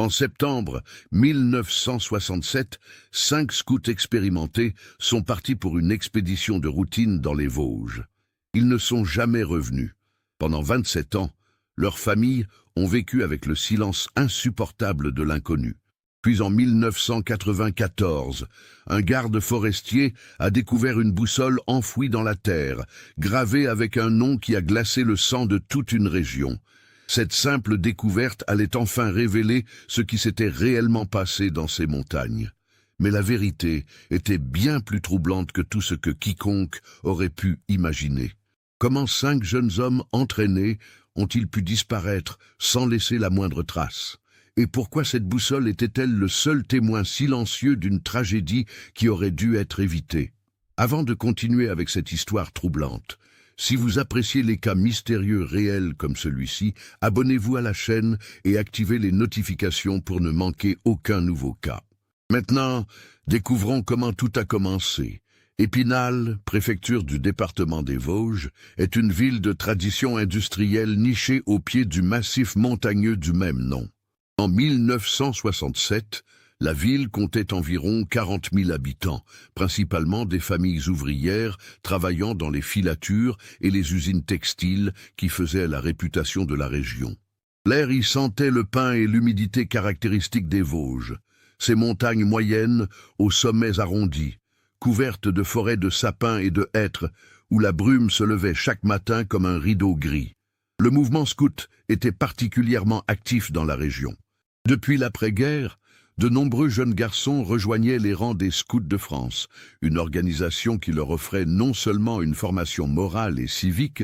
En septembre 1967, 5 scouts expérimentés sont partis pour une expédition de routine dans les Vosges. Ils ne sont jamais revenus. Pendant 27 ans, leurs familles ont vécu avec le silence insupportable de l'inconnu. Puis en 1994, un garde forestier a découvert une boussole enfouie dans la terre, gravée avec un nom qui a glacé le sang de toute une région. Cette simple découverte allait enfin révéler ce qui s'était réellement passé dans ces montagnes. Mais la vérité était bien plus troublante que tout ce que quiconque aurait pu imaginer. Comment 5 jeunes hommes entraînés ont-ils pu disparaître sans laisser la moindre trace? Et pourquoi cette boussole était-elle le seul témoin silencieux d'une tragédie qui aurait dû être évitée? Avant de continuer avec cette histoire troublante, si vous appréciez les cas mystérieux réels comme celui-ci, abonnez-vous à la chaîne et activez les notifications pour ne manquer aucun nouveau cas. Maintenant, découvrons comment tout a commencé. Épinal, préfecture du département des Vosges, est une ville de tradition industrielle nichée au pied du massif montagneux du même nom. En 1967, la ville comptait environ 40 000 habitants, principalement des familles ouvrières travaillant dans les filatures et les usines textiles qui faisaient la réputation de la région. L'air y sentait le pin et l'humidité caractéristiques des Vosges, ces montagnes moyennes aux sommets arrondis, couvertes de forêts de sapins et de hêtres, où la brume se levait chaque matin comme un rideau gris. Le mouvement scout était particulièrement actif dans la région. Depuis l'après-guerre, de nombreux jeunes garçons rejoignaient les rangs des Scouts de France, une organisation qui leur offrait non seulement une formation morale et civique,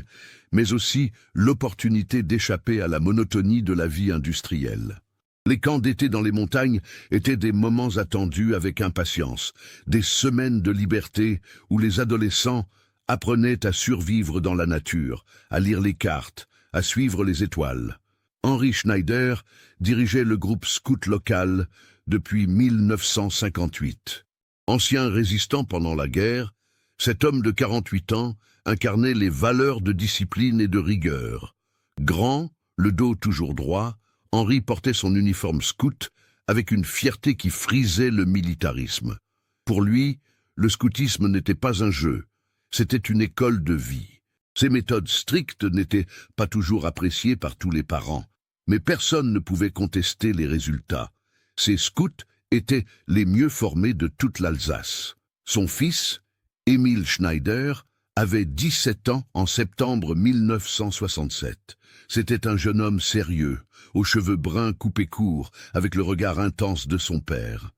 mais aussi l'opportunité d'échapper à la monotonie de la vie industrielle. Les camps d'été dans les montagnes étaient des moments attendus avec impatience, des semaines de liberté où les adolescents apprenaient à survivre dans la nature, à lire les cartes, à suivre les étoiles. Henri Schneider dirigeait le groupe scout local depuis 1958. Ancien résistant pendant la guerre, cet homme de 48 ans incarnait les valeurs de discipline et de rigueur. Grand, le dos toujours droit, Henri portait son uniforme scout avec une fierté qui frisait le militarisme. Pour lui, le scoutisme n'était pas un jeu, c'était une école de vie. Ces méthodes strictes n'étaient pas toujours appréciées par tous les parents, mais personne ne pouvait contester les résultats. Ces scouts étaient les mieux formés de toute l'Alsace. Son fils, Emil Schneider, avait 17 ans en septembre 1967. C'était un jeune homme sérieux, aux cheveux bruns coupés courts, avec le regard intense de son père.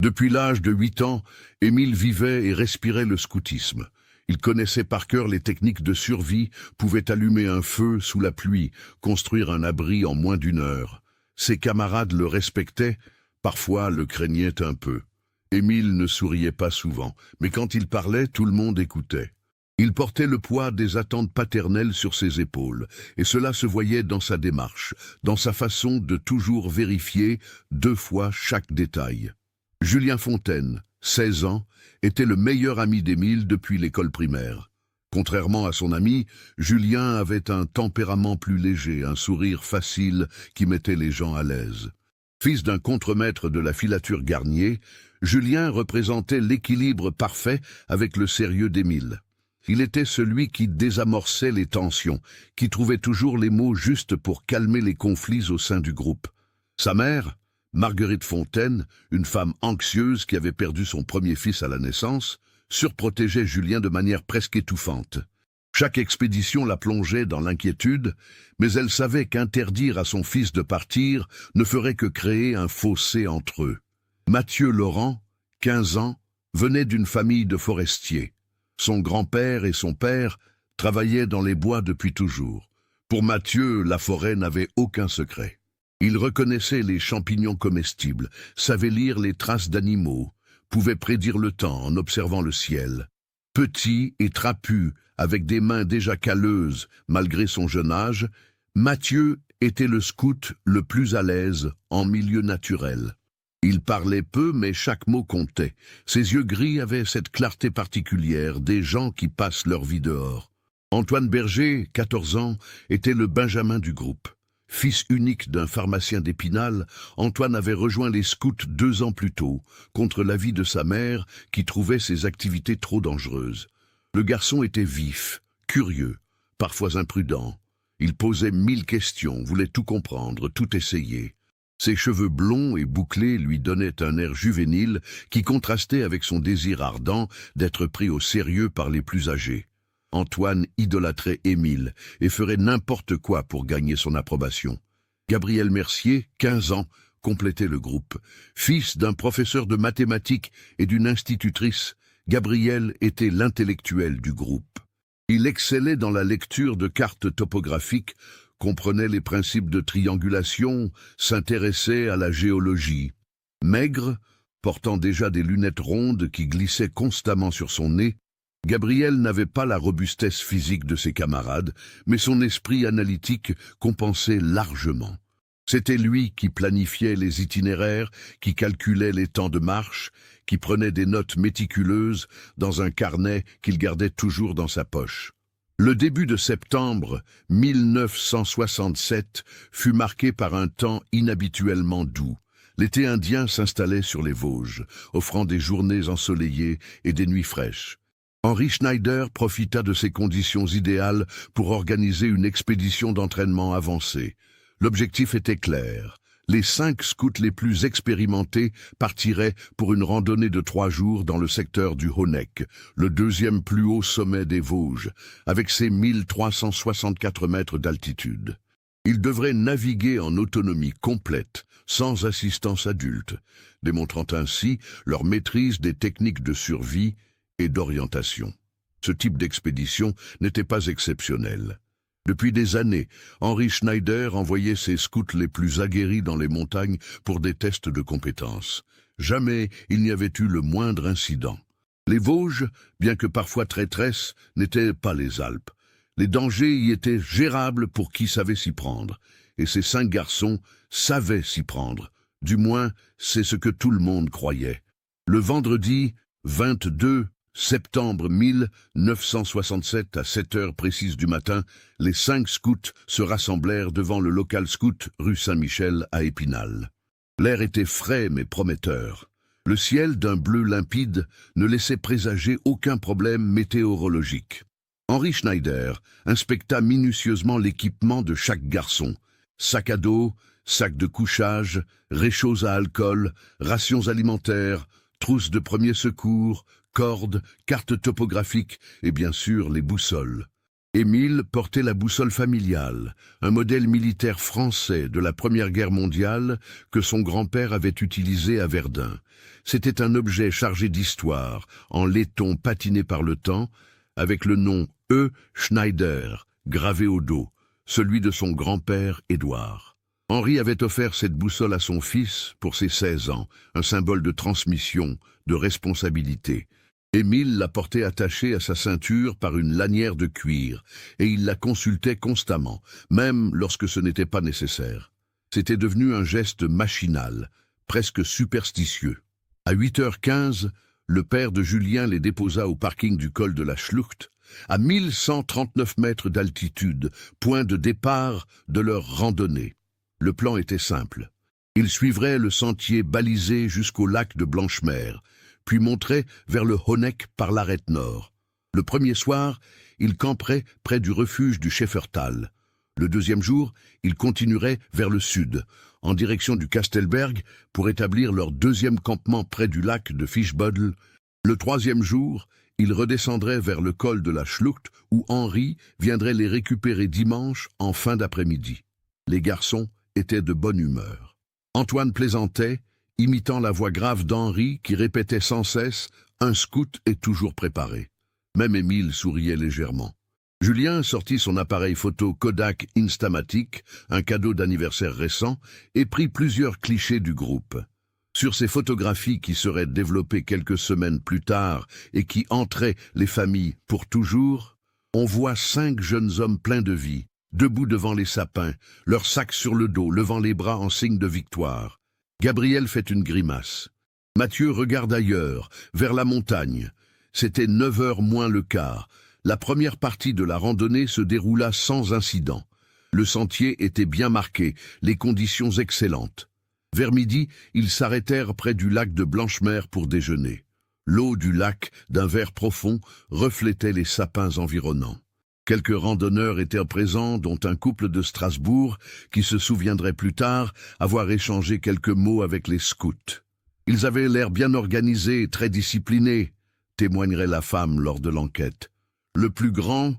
Depuis l'âge de 8 ans, Emile vivait et respirait le scoutisme. Il connaissait par cœur les techniques de survie, pouvait allumer un feu sous la pluie, construire un abri en moins d'1 heure. Ses camarades le respectaient, parfois le craignaient un peu. Émile ne souriait pas souvent, mais quand il parlait, tout le monde écoutait. Il portait le poids des attentes paternelles sur ses épaules, et cela se voyait dans sa démarche, dans sa façon de toujours vérifier 2 fois chaque détail. Julien Fontaine, 16 ans, était le meilleur ami d'Émile depuis l'école primaire. Contrairement à son ami, Julien avait un tempérament plus léger, un sourire facile qui mettait les gens à l'aise. Fils d'un contremaître de la filature Garnier, Julien représentait l'équilibre parfait avec le sérieux d'Émile. Il était celui qui désamorçait les tensions, qui trouvait toujours les mots justes pour calmer les conflits au sein du groupe. Sa mère, Marguerite Fontaine, une femme anxieuse qui avait perdu son premier fils à la naissance, surprotégeait Julien de manière presque étouffante. Chaque expédition la plongeait dans l'inquiétude, mais elle savait qu'interdire à son fils de partir ne ferait que créer un fossé entre eux. Mathieu Laurent, 15 ans, venait d'une famille de forestiers. Son grand-père et son père travaillaient dans les bois depuis toujours. Pour Mathieu, la forêt n'avait aucun secret. Il reconnaissait les champignons comestibles, savait lire les traces d'animaux, pouvait prédire le temps en observant le ciel. Petit et trapu, avec des mains déjà calleuses malgré son jeune âge, Mathieu était le scout le plus à l'aise en milieu naturel. Il parlait peu, mais chaque mot comptait. Ses yeux gris avaient cette clarté particulière des gens qui passent leur vie dehors. Antoine Berger, 14 ans, était le benjamin du groupe. Fils unique d'un pharmacien d'Épinal, Antoine avait rejoint les scouts 2 ans plus tôt, contre l'avis de sa mère qui trouvait ses activités trop dangereuses. Le garçon était vif, curieux, parfois imprudent. Il posait 1000 questions, voulait tout comprendre, tout essayer. Ses cheveux blonds et bouclés lui donnaient un air juvénile qui contrastait avec son désir ardent d'être pris au sérieux par les plus âgés. Antoine idolâtrait Émile et ferait n'importe quoi pour gagner son approbation. Gabriel Mercier, 15 ans, complétait le groupe. Fils d'un professeur de mathématiques et d'une institutrice, Gabriel était l'intellectuel du groupe. Il excellait dans la lecture de cartes topographiques, comprenait les principes de triangulation, s'intéressait à la géologie. Maigre, portant déjà des lunettes rondes qui glissaient constamment sur son nez, Gabriel n'avait pas la robustesse physique de ses camarades, mais son esprit analytique compensait largement. C'était lui qui planifiait les itinéraires, qui calculait les temps de marche, qui prenait des notes méticuleuses dans un carnet qu'il gardait toujours dans sa poche. Le début de septembre 1967 fut marqué par un temps inhabituellement doux. L'été indien s'installait sur les Vosges, offrant des journées ensoleillées et des nuits fraîches. Henri Schneider profita de ces conditions idéales pour organiser une expédition d'entraînement avancée. L'objectif était clair. Les 5 scouts les plus expérimentés partiraient pour une randonnée de 3 jours dans le secteur du Honeck, le 2e plus haut sommet des Vosges, avec ses 1364 mètres d'altitude. Ils devraient naviguer en autonomie complète, sans assistance adulte, démontrant ainsi leur maîtrise des techniques de survie et d'orientation. Ce type d'expédition n'était pas exceptionnel. Depuis des années, Henri Schneider envoyait ses scouts les plus aguerris dans les montagnes pour des tests de compétences. Jamais il n'y avait eu le moindre incident. Les Vosges, bien que parfois traîtresses, n'étaient pas les Alpes. Les dangers y étaient gérables pour qui savait s'y prendre, et ces 5 garçons savaient s'y prendre. Du moins, c'est ce que tout le monde croyait. Le vendredi 22 septembre 1967, à 7 heures précises du matin, les 5 scouts se rassemblèrent devant le local scout rue Saint-Michel à Épinal. L'air était frais mais prometteur. Le ciel, d'un bleu limpide, ne laissait présager aucun problème météorologique. Henri Schneider inspecta minutieusement l'équipement de chaque garçon. Sac à dos, sac de couchage, réchauds à alcool, rations alimentaires, trousses de premiers secours, cordes, cartes topographiques et bien sûr les boussoles. Émile portait la boussole familiale, un modèle militaire français de la Première Guerre mondiale que son grand-père avait utilisé à Verdun. C'était un objet chargé d'histoire, en laiton patiné par le temps, avec le nom E. Schneider gravé au dos, celui de son grand-père Édouard. Henri avait offert cette boussole à son fils pour ses 16 ans, un symbole de transmission, de responsabilité. Émile la portait attachée à sa ceinture par une lanière de cuir, et il la consultait constamment, même lorsque ce n'était pas nécessaire. C'était devenu un geste machinal, presque superstitieux. À 8h15, le père de Julien les déposa au parking du col de la Schlucht, à 1139 mètres d'altitude, point de départ de leur randonnée. Le plan était simple. Ils suivraient le sentier balisé jusqu'au lac de Blanchemer, puis monteraient vers le Honeck par l'arête nord. Le premier soir, ils camperaient près du refuge du Scheffertal. Le deuxième jour, ils continueraient vers le sud, en direction du Kastelberg, pour établir leur deuxième campement près du lac de Fischbödel. Le troisième jour, ils redescendraient vers le col de la Schlucht, où Henri viendrait les récupérer dimanche en fin d'après-midi. Les garçons étaient de bonne humeur. Antoine plaisantait, imitant la voix grave d'Henri qui répétait sans cesse « Un scout est toujours préparé ». Même Émile souriait légèrement. Julien sortit son appareil photo Kodak Instamatic, un cadeau d'anniversaire récent, et prit plusieurs clichés du groupe. Sur ces photographies qui seraient développées quelques semaines plus tard et qui hanteraient les familles pour toujours, on voit 5 jeunes hommes pleins de vie, debout devant les sapins, leurs sacs sur le dos, levant les bras en signe de victoire. Gabriel fait une grimace. Mathieu regarde ailleurs, vers la montagne. C'était 9h moins le quart. La première partie de la randonnée se déroula sans incident. Le sentier était bien marqué, les conditions excellentes. Vers midi, ils s'arrêtèrent près du lac de Blanchemer pour déjeuner. L'eau du lac, d'un vert profond, reflétait les sapins environnants. Quelques randonneurs étaient présents, dont un couple de Strasbourg, qui se souviendrait plus tard avoir échangé quelques mots avec les scouts. Ils avaient l'air bien organisés et très disciplinés, témoignerait la femme lors de l'enquête. Le plus grand,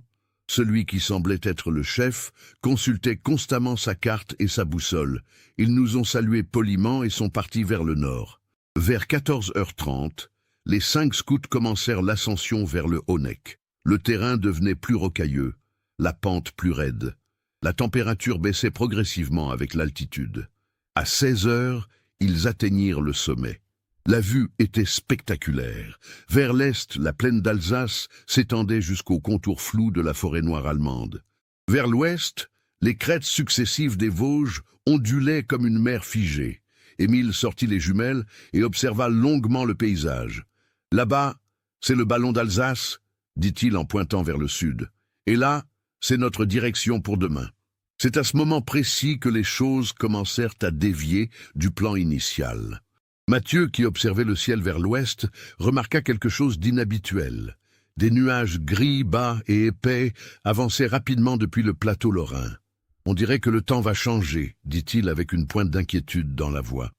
celui qui semblait être le chef, consultait constamment sa carte et sa boussole. Ils nous ont salués poliment et sont partis vers le nord. Vers 14h30, les 5 scouts commencèrent l'ascension vers le Honeck. Le terrain devenait plus rocailleux, la pente plus raide. La température baissait progressivement avec l'altitude. À 16h, ils atteignirent le sommet. La vue était spectaculaire. Vers l'est, la plaine d'Alsace s'étendait jusqu'au contour flou de la forêt noire allemande. Vers l'ouest, les crêtes successives des Vosges ondulaient comme une mer figée. Émile sortit les jumelles et observa longuement le paysage. « Là-bas, c'est le ballon d'Alsace », dit-il en pointant vers le sud. « Et là, c'est notre direction pour demain. » C'est à ce moment précis que les choses commencèrent à dévier du plan initial. Mathieu, qui observait le ciel vers l'ouest, remarqua quelque chose d'inhabituel. Des nuages gris, bas et épais avançaient rapidement depuis le plateau lorrain. « On dirait que le temps va changer », dit-il avec une pointe d'inquiétude dans la voix.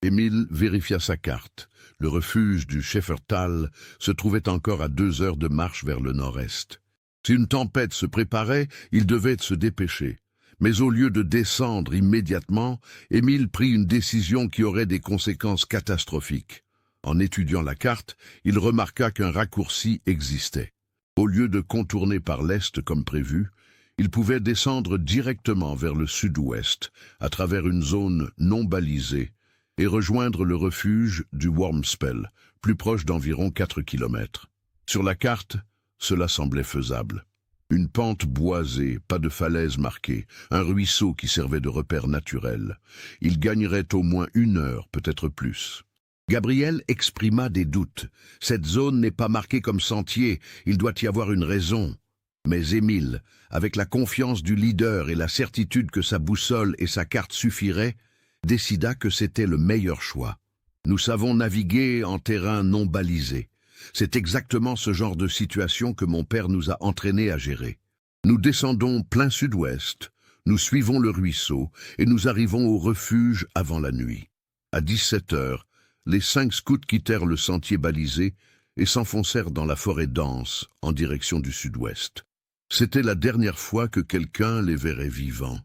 Émile vérifia sa carte. Le refuge du Schäfertal se trouvait encore à 2 heures de marche vers le nord-est. Si une tempête se préparait, il devait se dépêcher. Mais au lieu de descendre immédiatement, Émile prit une décision qui aurait des conséquences catastrophiques. En étudiant la carte, il remarqua qu'un raccourci existait. Au lieu de contourner par l'est comme prévu, il pouvait descendre directement vers le sud-ouest, à travers une zone non balisée, et rejoindre le refuge du Wormspel, plus proche d'environ 4 kilomètres. Sur la carte, cela semblait faisable. Une pente boisée, pas de falaise marquée, un ruisseau qui servait de repère naturel. Il gagnerait au moins 1 heure, peut-être plus. Gabriel exprima des doutes. Cette zone n'est pas marquée comme sentier, il doit y avoir une raison. Mais Émile, avec la confiance du leader et la certitude que sa boussole et sa carte suffiraient, décida que c'était le meilleur choix. Nous savons naviguer en terrain non balisé. C'est exactement ce genre de situation que mon père nous a entraînés à gérer. Nous descendons plein sud-ouest, nous suivons le ruisseau et nous arrivons au refuge avant la nuit. À 17h, les 5 scouts quittèrent le sentier balisé et s'enfoncèrent dans la forêt dense en direction du sud-ouest. C'était la dernière fois que quelqu'un les verrait vivants.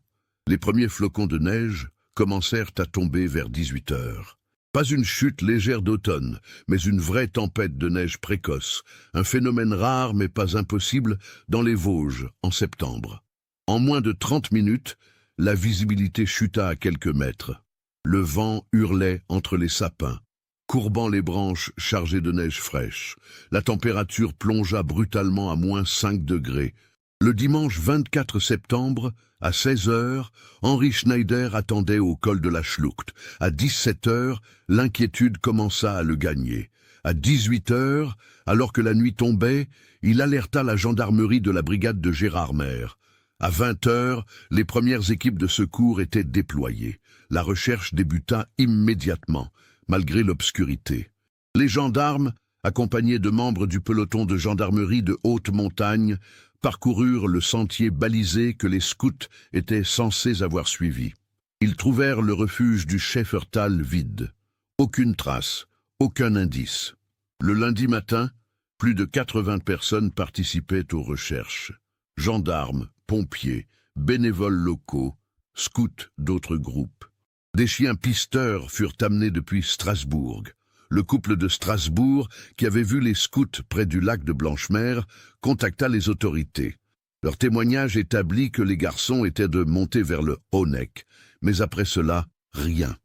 Les premiers flocons de neige commencèrent à tomber vers 18h. Pas une chute légère d'automne, mais une vraie tempête de neige précoce, un phénomène rare mais pas impossible dans les Vosges en septembre. En moins de 30 minutes, la visibilité chuta à quelques mètres. Le vent hurlait entre les sapins, courbant les branches chargées de neige fraîche. La température plongea brutalement à moins 5 degrés. Le dimanche 24 septembre, à 16h, Henri Schneider attendait au col de la Schlucht. À 17h, l'inquiétude commença à le gagner. À 18h, alors que la nuit tombait, il alerta la gendarmerie de la brigade de Gérardmer. À 20h, les premières équipes de secours étaient déployées. La recherche débuta immédiatement, malgré l'obscurité. Les gendarmes, accompagnés de membres du peloton de gendarmerie de haute montagne, parcoururent le sentier balisé que les scouts étaient censés avoir suivi. Ils trouvèrent le refuge du Schäfertal vide. Aucune trace, aucun indice. Le lundi matin, plus de 80 personnes participaient aux recherches. Gendarmes, pompiers, bénévoles locaux, scouts d'autres groupes. Des chiens pisteurs furent amenés depuis Strasbourg. Le couple de Strasbourg, qui avait vu les scouts près du lac de Blanchemer, contacta les autorités. Leur témoignage établit que les garçons étaient de monter vers le Honeck, mais après cela, rien.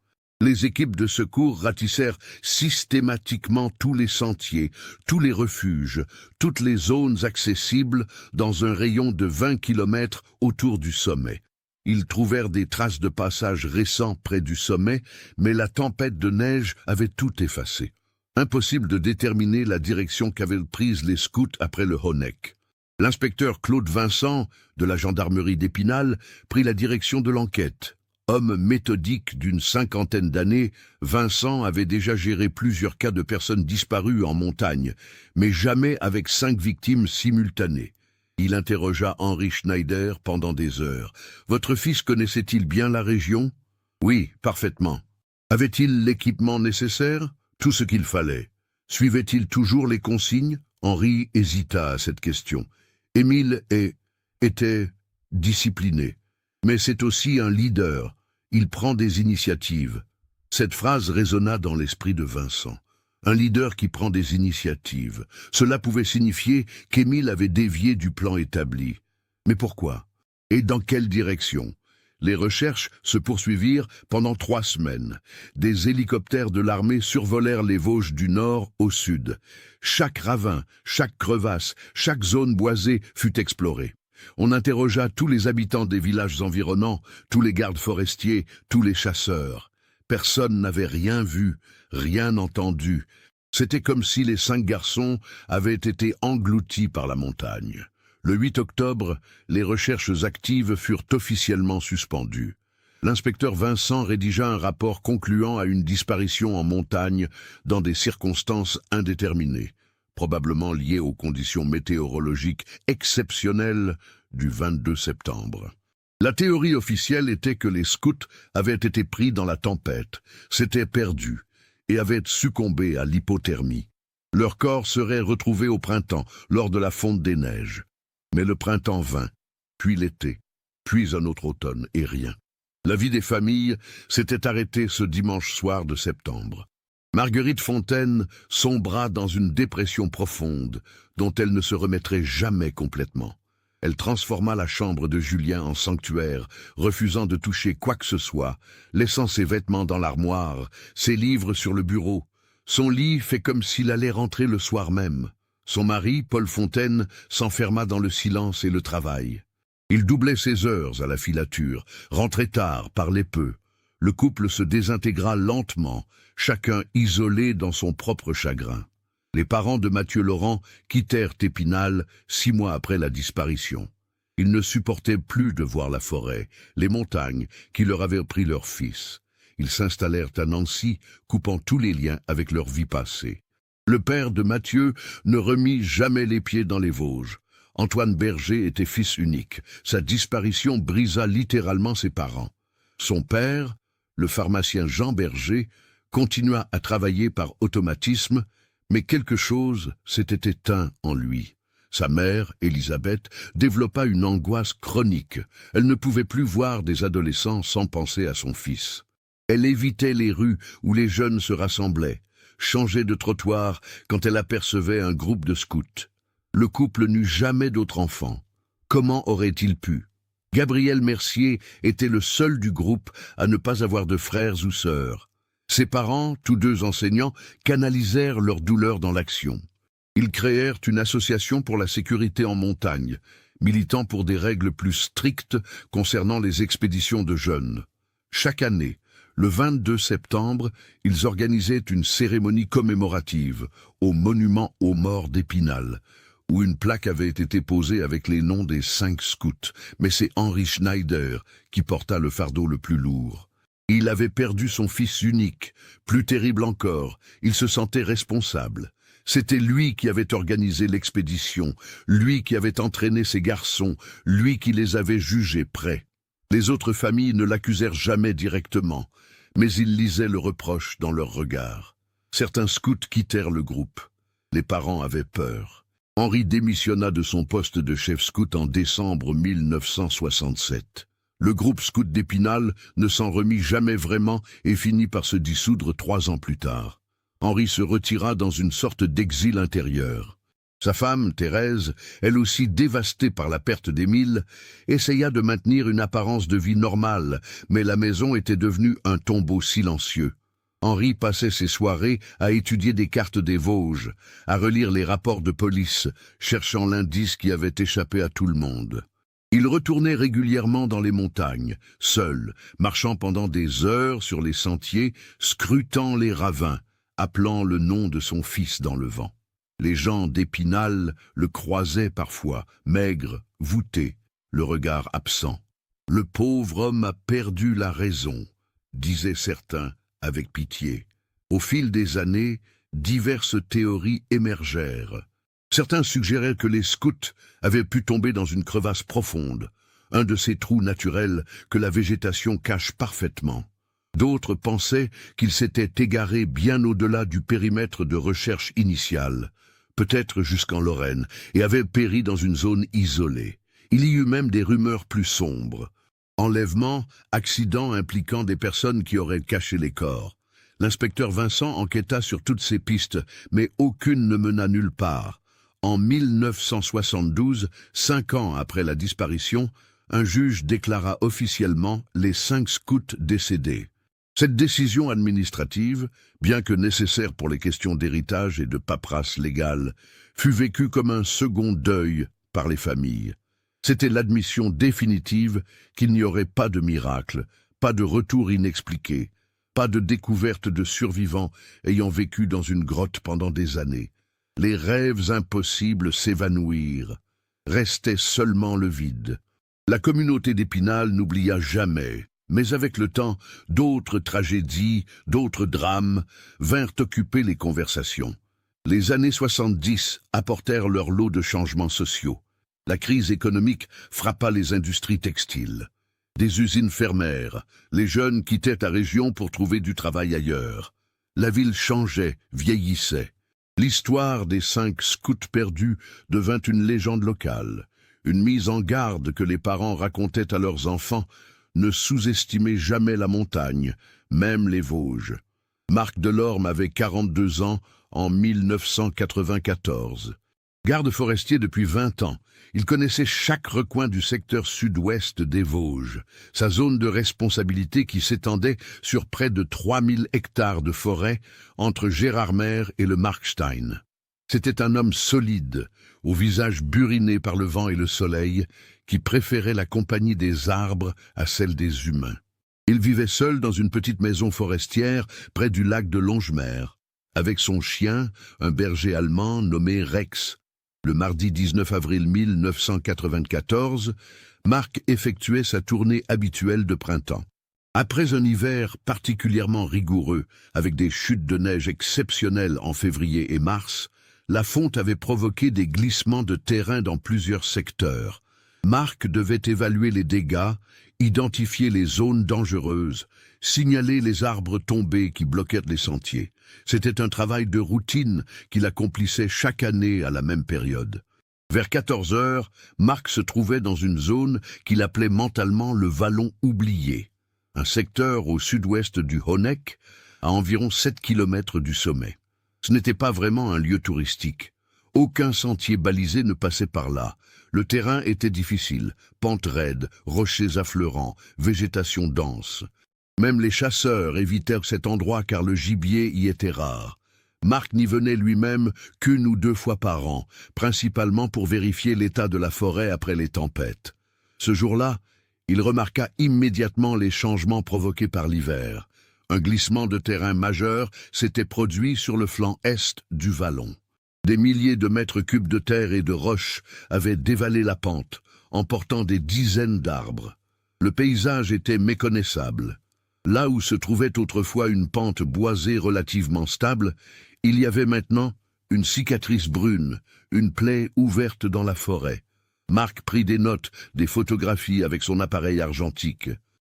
Les équipes de secours ratissèrent systématiquement tous les sentiers, tous les refuges, toutes les zones accessibles dans un rayon de 20 km autour du sommet. Ils trouvèrent des traces de passage récents près du sommet, mais la tempête de neige avait tout effacé. Impossible de déterminer la direction qu'avaient prise les scouts après le Honeck. L'inspecteur Claude Vincent, de la gendarmerie d'Épinal, prit la direction de l'enquête. Homme méthodique d'une 50aine d'années, Vincent avait déjà géré plusieurs cas de personnes disparues en montagne, mais jamais avec 5 victimes simultanées. Il interrogea Henri Schneider pendant des heures. « Votre fils connaissait-il bien la région ?»« Oui, parfaitement. »« Avait-il l'équipement nécessaire ?»« Tout ce qu'il fallait. »« Suivait-il toujours les consignes ?» Henri hésita à cette question. Émile était discipliné, mais c'est aussi un leader. Il prend des initiatives. Cette phrase résonna dans l'esprit de Vincent. Un leader qui prend des initiatives. Cela pouvait signifier qu'Émile avait dévié du plan établi. Mais pourquoi? Et dans quelle direction? Les recherches se poursuivirent pendant 3 semaines. Des hélicoptères de l'armée survolèrent les Vosges du nord au sud. Chaque ravin, chaque crevasse, chaque zone boisée fut explorée. On interrogea tous les habitants des villages environnants, tous les gardes forestiers, tous les chasseurs. Personne n'avait rien vu, rien entendu. C'était comme si les 5 garçons avaient été engloutis par la montagne. Le 8 octobre, les recherches actives furent officiellement suspendues. L'inspecteur Vincent rédigea un rapport concluant à une disparition en montagne dans des circonstances indéterminées, probablement liées aux conditions météorologiques exceptionnelles du 22 septembre. La théorie officielle était que les scouts avaient été pris dans la tempête, s'étaient perdus et avaient succombé à l'hypothermie. Leur corps serait retrouvé au printemps, lors de la fonte des neiges. Mais le printemps vint, puis l'été, puis un autre automne, et rien. La vie des familles s'était arrêtée ce dimanche soir de septembre. Marguerite Fontaine sombra dans une dépression profonde, dont elle ne se remettrait jamais complètement. Elle transforma la chambre de Julien en sanctuaire, refusant de toucher quoi que ce soit, laissant ses vêtements dans l'armoire, ses livres sur le bureau. Son lit fait comme s'il allait rentrer le soir même. Son mari, Paul Fontaine, s'enferma dans le silence et le travail. Il doublait ses heures à la filature, rentrait tard, parlait peu. Le couple se désintégra lentement, chacun isolé dans son propre chagrin. Les parents de Mathieu Laurent quittèrent Épinal 6 mois après la disparition. Ils ne supportaient plus de voir la forêt, les montagnes qui leur avaient pris leur fils. Ils s'installèrent à Nancy, coupant tous les liens avec leur vie passée. Le père de Mathieu ne remit jamais les pieds dans les Vosges. Antoine Berger était fils unique. Sa disparition brisa littéralement ses parents. Son père, le pharmacien Jean Berger, continua à travailler par automatisme, mais quelque chose s'était éteint en lui. Sa mère, Élisabeth, développa une angoisse chronique. Elle ne pouvait plus voir des adolescents sans penser à son fils. Elle évitait les rues où les jeunes se rassemblaient, changeait de trottoir quand elle apercevait un groupe de scouts. Le couple n'eut jamais d'autre enfant. Comment aurait-il pu? Gabriel Mercier était le seul du groupe à ne pas avoir de frères ou sœurs. Ses parents, tous 2 enseignants, canalisèrent leur douleur dans l'action. Ils créèrent une association pour la sécurité en montagne, militant pour des règles plus strictes concernant les expéditions de jeunes. Chaque année, le 22 septembre, ils organisaient une cérémonie commémorative au monument aux morts d'Épinal, où une plaque avait été posée avec les noms des 5 scouts, mais c'est Henri Schneider qui porta le fardeau le plus lourd. Il avait perdu son fils unique, plus terrible encore, il se sentait responsable. C'était lui qui avait organisé l'expédition, lui qui avait entraîné ses garçons, lui qui les avait jugés prêts. Les autres familles ne l'accusèrent jamais directement, mais ils lisaient le reproche dans leurs regards. Certains scouts quittèrent le groupe. Les parents avaient peur. Henri démissionna de son poste de chef scout en décembre 1967. Le groupe scout d'Épinal ne s'en remit jamais vraiment et finit par se dissoudre 3 ans plus tard. Henri se retira dans une sorte d'exil intérieur. Sa femme, Thérèse, elle aussi dévastée par la perte d'Émile, essaya de maintenir une apparence de vie normale, mais la maison était devenue un tombeau silencieux. Henri passait ses soirées à étudier des cartes des Vosges, à relire les rapports de police, cherchant l'indice qui avait échappé à tout le monde. Il retournait régulièrement dans les montagnes, seul, marchant pendant des heures sur les sentiers, scrutant les ravins, appelant le nom de son fils dans le vent. Les gens d'Épinal le croisaient parfois, maigre, voûté, le regard absent. « Le pauvre homme a perdu la raison », disaient certains avec pitié. Au fil des années, diverses théories émergèrent. Certains suggéraient que les scouts avaient pu tomber dans une crevasse profonde, un de ces trous naturels que la végétation cache parfaitement. D'autres pensaient qu'ils s'étaient égarés bien au-delà du périmètre de recherche initial, peut-être jusqu'en Lorraine, et avaient péri dans une zone isolée. Il y eut même des rumeurs plus sombres. Enlèvement, accident impliquant des personnes qui auraient caché les corps. L'inspecteur Vincent enquêta sur toutes ces pistes, mais aucune ne mena nulle part. En 1972, 5 ans après la disparition, un juge déclara officiellement les 5 scouts décédés. Cette décision administrative, bien que nécessaire pour les questions d'héritage et de paperasse légale, fut vécue comme un second deuil par les familles. C'était l'admission définitive qu'il n'y aurait pas de miracle, pas de retour inexpliqué, pas de découverte de survivants ayant vécu dans une grotte pendant des années. Les rêves impossibles s'évanouirent. Restait seulement le vide. La communauté d'Épinal n'oublia jamais, mais avec le temps, d'autres tragédies, d'autres drames vinrent occuper les conversations. Les années 70 apportèrent leur lot de changements sociaux. La crise économique frappa les industries textiles. Des usines fermèrent, les jeunes quittaient la région pour trouver du travail ailleurs. La ville changeait, vieillissait. L'histoire des 5 scouts perdus devint une légende locale, une mise en garde que les parents racontaient à leurs enfants. Ne sous-estimez jamais la montagne, même les Vosges. Marc Delorme avait 42 ans en 1994. Garde forestier depuis 20 ans, il connaissait chaque recoin du secteur sud-ouest des Vosges, sa zone de responsabilité qui s'étendait sur près de 3000 hectares de forêt entre Gérardmer et le Markstein. C'était un homme solide, au visage buriné par le vent et le soleil, qui préférait la compagnie des arbres à celle des humains. Il vivait seul dans une petite maison forestière près du lac de Longemer, avec son chien, un berger allemand nommé Rex. Le mardi 19 avril 1994, Marc effectuait sa tournée habituelle de printemps. Après un hiver particulièrement rigoureux, avec des chutes de neige exceptionnelles en février et mars, la fonte avait provoqué des glissements de terrain dans plusieurs secteurs. Marc devait évaluer les dégâts, identifier les zones dangereuses, signaler les arbres tombés qui bloquaient les sentiers. C'était un travail de routine qu'il accomplissait chaque année à la même période. Vers 14 heures, Marc se trouvait dans une zone qu'il appelait mentalement le Vallon oublié, un secteur au sud-ouest du Honeck, à environ 7 km du sommet. Ce n'était pas vraiment un lieu touristique. Aucun sentier balisé ne passait par là. Le terrain était difficile, pentes raides, rochers affleurants, végétation dense. Même les chasseurs évitèrent cet endroit car le gibier y était rare. Marc n'y venait lui-même qu'1 ou 2 fois par an, principalement pour vérifier l'état de la forêt après les tempêtes. Ce jour-là, il remarqua immédiatement les changements provoqués par l'hiver. Un glissement de terrain majeur s'était produit sur le flanc est du vallon. Des milliers de mètres cubes de terre et de roches avaient dévalé la pente, emportant des dizaines d'arbres. Le paysage était méconnaissable. Là où se trouvait autrefois une pente boisée relativement stable, il y avait maintenant une cicatrice brune, une plaie ouverte dans la forêt. Marc prit des notes, des photographies avec son appareil argentique.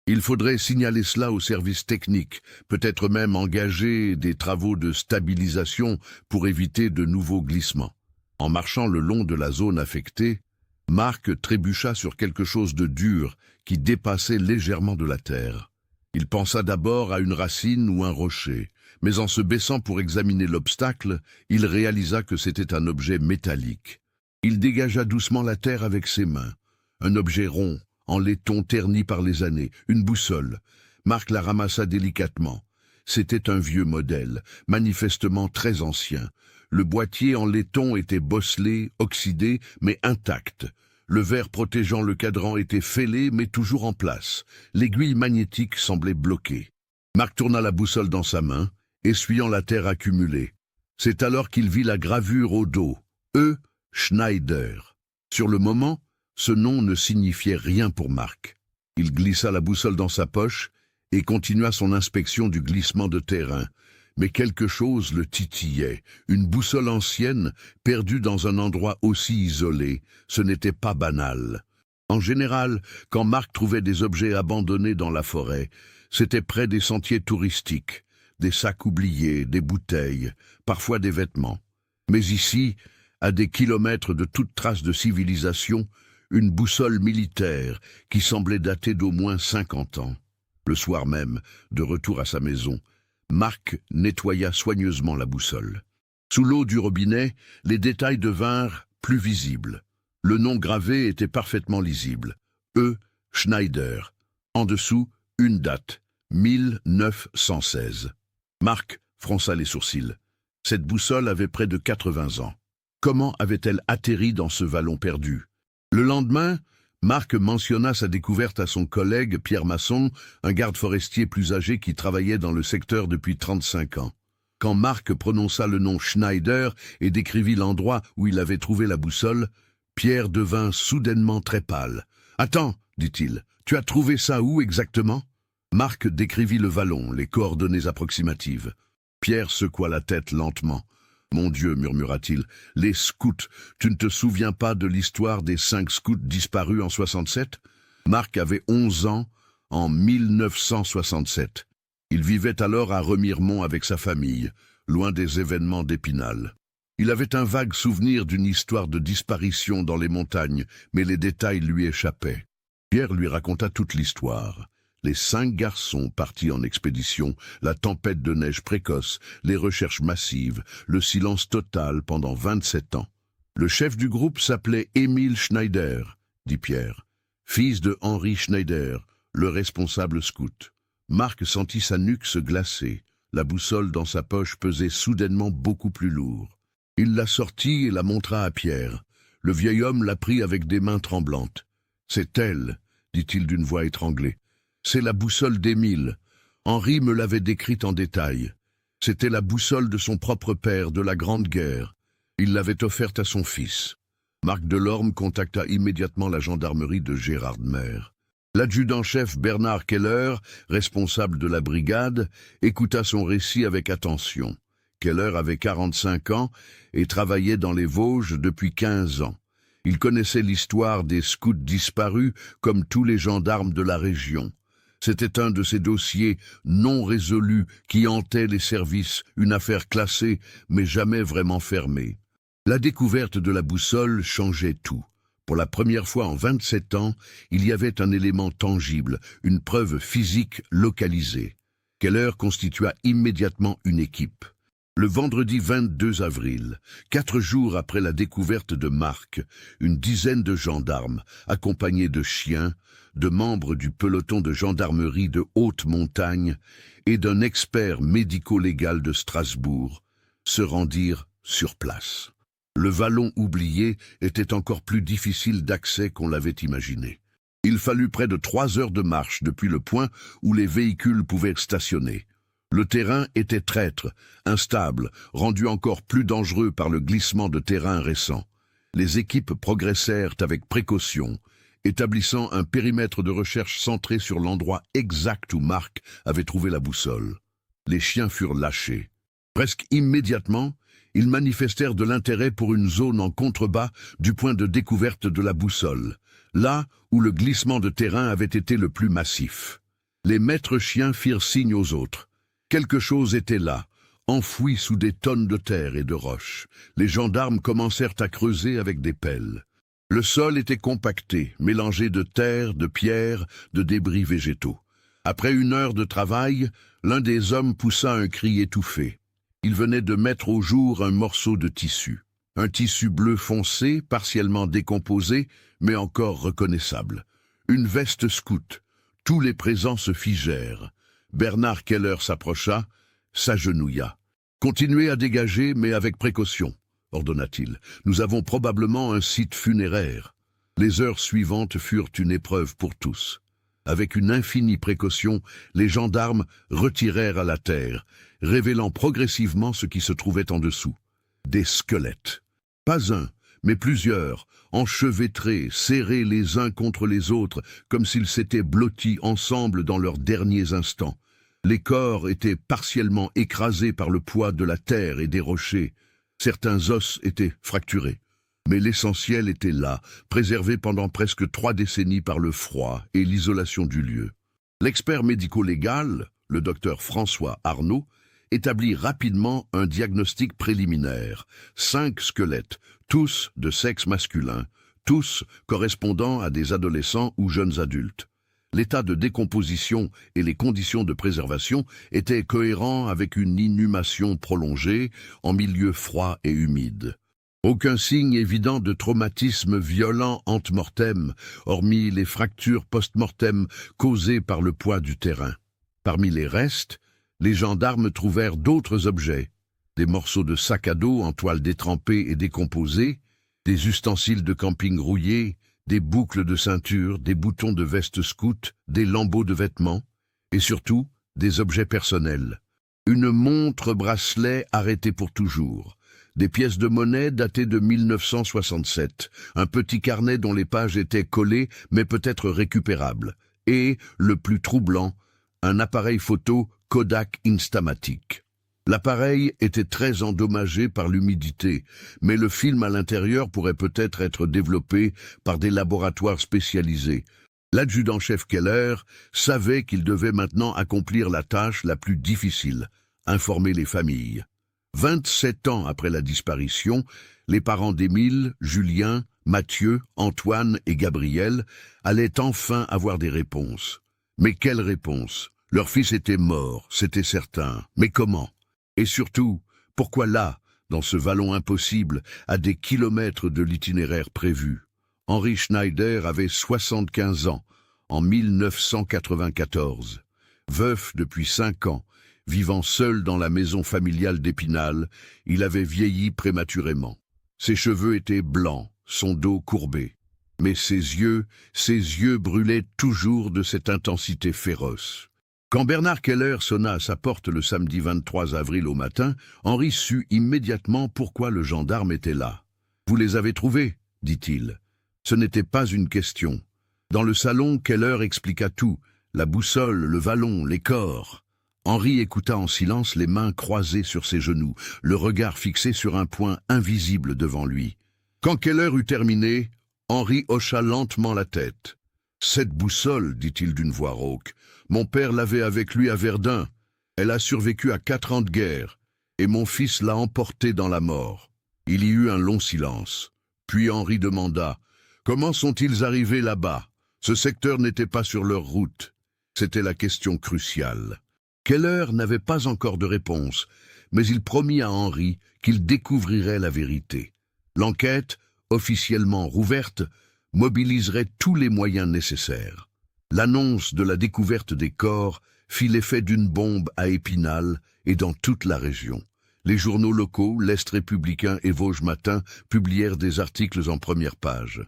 Il faudrait signaler cela au service technique, peut-être même engager des travaux de stabilisation pour éviter de nouveaux glissements. En marchant le long de la zone affectée, Marc trébucha sur quelque chose de dur qui dépassait légèrement de la terre. Il pensa d'abord à une racine ou un rocher, mais en se baissant pour examiner l'obstacle, il réalisa que c'était un objet métallique. Il dégagea doucement la terre avec ses mains. Un objet rond, en laiton terni par les années, une boussole. Marc la ramassa délicatement. C'était un vieux modèle, manifestement très ancien. Le boîtier en laiton était bosselé, oxydé, mais intact. Le verre protégeant le cadran était fêlé, mais toujours en place. L'aiguille magnétique semblait bloquée. Marc tourna la boussole dans sa main, essuyant la terre accumulée. C'est alors qu'il vit la gravure au dos, E. Schneider. Sur le moment, ce nom ne signifiait rien pour Marc. Il glissa la boussole dans sa poche et continua son inspection du glissement de terrain. Mais quelque chose le titillait. Une boussole ancienne, perdue dans un endroit aussi isolé, ce n'était pas banal. En général, quand Marc trouvait des objets abandonnés dans la forêt, c'était près des sentiers touristiques, des sacs oubliés, des bouteilles, parfois des vêtements. Mais ici, à des kilomètres de toute trace de civilisation, une boussole militaire qui semblait dater d'au moins 50 ans. Le soir même, de retour à sa maison, Marc nettoya soigneusement la boussole. Sous l'eau du robinet, les détails devinrent plus visibles. Le nom gravé était parfaitement lisible. E. Schneider. En dessous, une date, 1916. Marc fronça les sourcils. Cette boussole avait près de 80 ans. Comment avait-elle atterri dans ce vallon perdu? Le lendemain, Marc mentionna sa découverte à son collègue Pierre Masson, un garde forestier plus âgé qui travaillait dans le secteur depuis 35 ans. Quand Marc prononça le nom Schneider et décrivit l'endroit où il avait trouvé la boussole, Pierre devint soudainement très pâle. « Attends, dit-il, tu as trouvé ça où exactement ?» Marc décrivit le vallon, les coordonnées approximatives. Pierre secoua la tête lentement. « Mon Dieu, murmura-t-il, les scouts, tu ne te souviens pas de l'histoire des 5 scouts disparus en 67 ?» Marc avait 11 ans en 1967. Il vivait alors à Remiremont avec sa famille, loin des événements d'Épinal. Il avait un vague souvenir d'une histoire de disparition dans les montagnes, mais les détails lui échappaient. Pierre lui raconta toute l'histoire. Les 5 garçons partis en expédition, la tempête de neige précoce, les recherches massives, le silence total pendant 27 ans. Le chef du groupe s'appelait Émile Schneider, dit Pierre, fils de Henri Schneider, le responsable scout. Marc sentit sa nuque se glacer. La boussole dans sa poche pesait soudainement beaucoup plus lourd. Il la sortit et la montra à Pierre. Le vieil homme la prit avec des mains tremblantes. « C'est elle, dit-il d'une voix étranglée. C'est la boussole d'Émile. Henri me l'avait décrite en détail. C'était la boussole de son propre père de la Grande Guerre. Il l'avait offerte à son fils. » Marc Delorme contacta immédiatement la gendarmerie de Gérardmer. L'adjudant-chef Bernard Keller, responsable de la brigade, écouta son récit avec attention. Keller avait 45 ans et travaillait dans les Vosges depuis 15 ans. Il connaissait l'histoire des scouts disparus comme tous les gendarmes de la région. C'était un de ces dossiers non résolus qui hantaient les services, une affaire classée mais jamais vraiment fermée. La découverte de la boussole changeait tout. Pour la première fois en 27 ans, il y avait un élément tangible, une preuve physique localisée. Keller constitua immédiatement une équipe. Le vendredi 22 avril, 4 jours après la découverte de Marc, une dizaine de gendarmes, accompagnés de chiens, de membres du peloton de gendarmerie de haute montagne et d'un expert médico-légal de Strasbourg, se rendirent sur place. Le vallon oublié était encore plus difficile d'accès qu'on l'avait imaginé. Il fallut près de 3 heures de marche depuis le point où les véhicules pouvaient stationner. Le terrain était traître, instable, rendu encore plus dangereux par le glissement de terrain récent. Les équipes progressèrent avec précaution, établissant un périmètre de recherche centré sur l'endroit exact où Marc avait trouvé la boussole. Les chiens furent lâchés. Presque immédiatement, ils manifestèrent de l'intérêt pour une zone en contrebas du point de découverte de la boussole, là où le glissement de terrain avait été le plus massif. Les maîtres chiens firent signe aux autres. Quelque chose était là, enfoui sous des tonnes de terre et de roches. Les gendarmes commencèrent à creuser avec des pelles. Le sol était compacté, mélangé de terre, de pierres, de débris végétaux. Après 1 heure de travail, l'un des hommes poussa un cri étouffé. Il venait de mettre au jour un morceau de tissu. Un tissu bleu foncé, partiellement décomposé, mais encore reconnaissable. Une veste scout. Tous les présents se figèrent. Bernard Keller s'approcha, s'agenouilla. « Continuez à dégager, mais avec précaution, » ordonna-t-il. « Nous avons probablement un site funéraire. » Les heures suivantes furent une épreuve pour tous. Avec une infinie précaution, les gendarmes retirèrent à la terre, révélant progressivement ce qui se trouvait en dessous. Des squelettes. Pas un, mais plusieurs, enchevêtrés, serrés les uns contre les autres, comme s'ils s'étaient blottis ensemble dans leurs derniers instants. Les corps étaient partiellement écrasés par le poids de la terre et des rochers. Certains os étaient fracturés. Mais l'essentiel était là, préservé pendant presque 3 décennies par le froid et l'isolation du lieu. L'expert médico-légal, le docteur François Arnaud, établit rapidement un diagnostic préliminaire. 5 squelettes, tous de sexe masculin, tous correspondant à des adolescents ou jeunes adultes. L'état de décomposition et les conditions de préservation étaient cohérents avec une inhumation prolongée en milieu froid et humide. Aucun signe évident de traumatisme violent ante-mortem, hormis les fractures post-mortem causées par le poids du terrain. Parmi les restes, les gendarmes trouvèrent d'autres objets, des morceaux de sac à dos en toile détrempée et décomposée, des ustensiles de camping rouillés, des boucles de ceinture, des boutons de veste scout, des lambeaux de vêtements, et surtout, des objets personnels. Une montre-bracelet arrêtée pour toujours, des pièces de monnaie datées de 1967, un petit carnet dont les pages étaient collées mais peut-être récupérables, et, le plus troublant, un appareil photo Kodak Instamatic. L'appareil était très endommagé par l'humidité, mais le film à l'intérieur pourrait peut-être être développé par des laboratoires spécialisés. L'adjudant-chef Keller savait qu'il devait maintenant accomplir la tâche la plus difficile, informer les familles. 27 ans après la disparition, les parents d'Émile, Julien, Mathieu, Antoine et Gabriel allaient enfin avoir des réponses. Mais quelles réponses? Leur fils était mort, c'était certain. Mais comment? Et surtout, pourquoi là, dans ce vallon impossible, à des kilomètres de l'itinéraire prévu? Henri Schneider avait 75 ans, en 1994. Veuf depuis 5 ans, vivant seul dans la maison familiale d'Épinal, il avait vieilli prématurément. Ses cheveux étaient blancs, son dos courbé. Mais ses yeux brûlaient toujours de cette intensité féroce. Quand Bernard Keller sonna à sa porte le samedi 23 avril au matin, Henri sut immédiatement pourquoi le gendarme était là. « Vous les avez trouvés » dit-il. Ce n'était pas une question. Dans le salon, Keller expliqua tout, la boussole, le vallon, les corps. Henri écouta en silence, les mains croisées sur ses genoux, le regard fixé sur un point invisible devant lui. Quand Keller eut terminé, Henri hocha lentement la tête. « Cette boussole, dit-il d'une voix rauque, mon père l'avait avec lui à Verdun. Elle a survécu à 4 ans de guerre, et mon fils l'a emportée dans la mort. » Il y eut un long silence. Puis Henri demanda « Comment sont-ils arrivés là-bas? Ce secteur n'était pas sur leur route. » C'était la question cruciale. Keller n'avait pas encore de réponse, mais il promit à Henri qu'il découvrirait la vérité. L'enquête, officiellement rouverte, mobiliserait tous les moyens nécessaires. L'annonce de la découverte des corps fit l'effet d'une bombe à Épinal et dans toute la région. Les journaux locaux, l'Est républicain et Vosges Matin, publièrent des articles en première page.